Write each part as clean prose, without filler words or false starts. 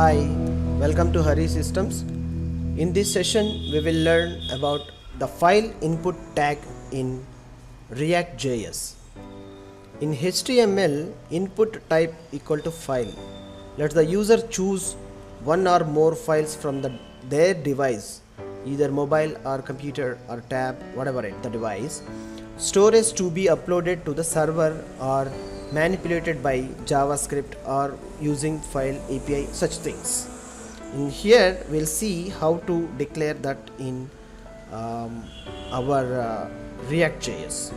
Hi, welcome to Harisystems. In this session, we will learn about the file input tag in ReactJS. In HTML, input type equal to file. Let the user choose one or more files from their device, either mobile or computer or tab, whatever the device. Storage to be uploaded to the server or manipulated by JavaScript or using file API, such things. In here we'll see how to declare that in our ReactJS.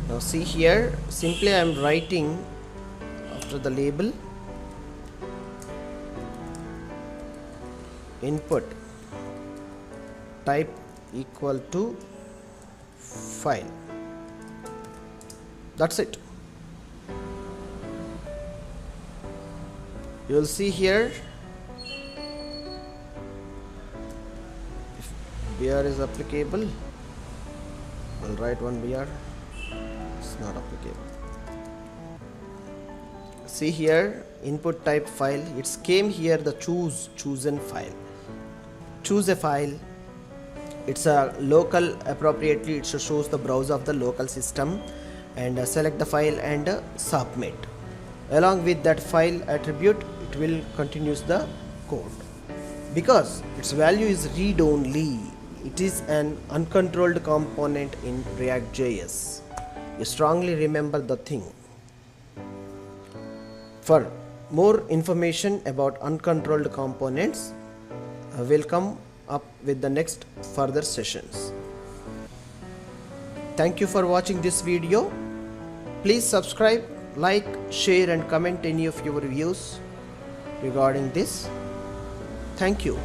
Now see here, simply I am writing after the label input type equal to file. That's it. You will see here if BR is applicable, I'll write one BR. It's not applicable. See here, input type file. It's came here the chosen file. Choose a file. It's a local appropriately. It shows the browser of the local system, and select the file and submit. Along with that file attribute, it will continues the code. Because its value is read only, it is an uncontrolled component in ReactJS. You strongly remember the thing. For more information about uncontrolled components, we'll come up with the next further sessions. Thank you for watching this video. Please subscribe, like, share and comment any of your views regarding this. Thank you.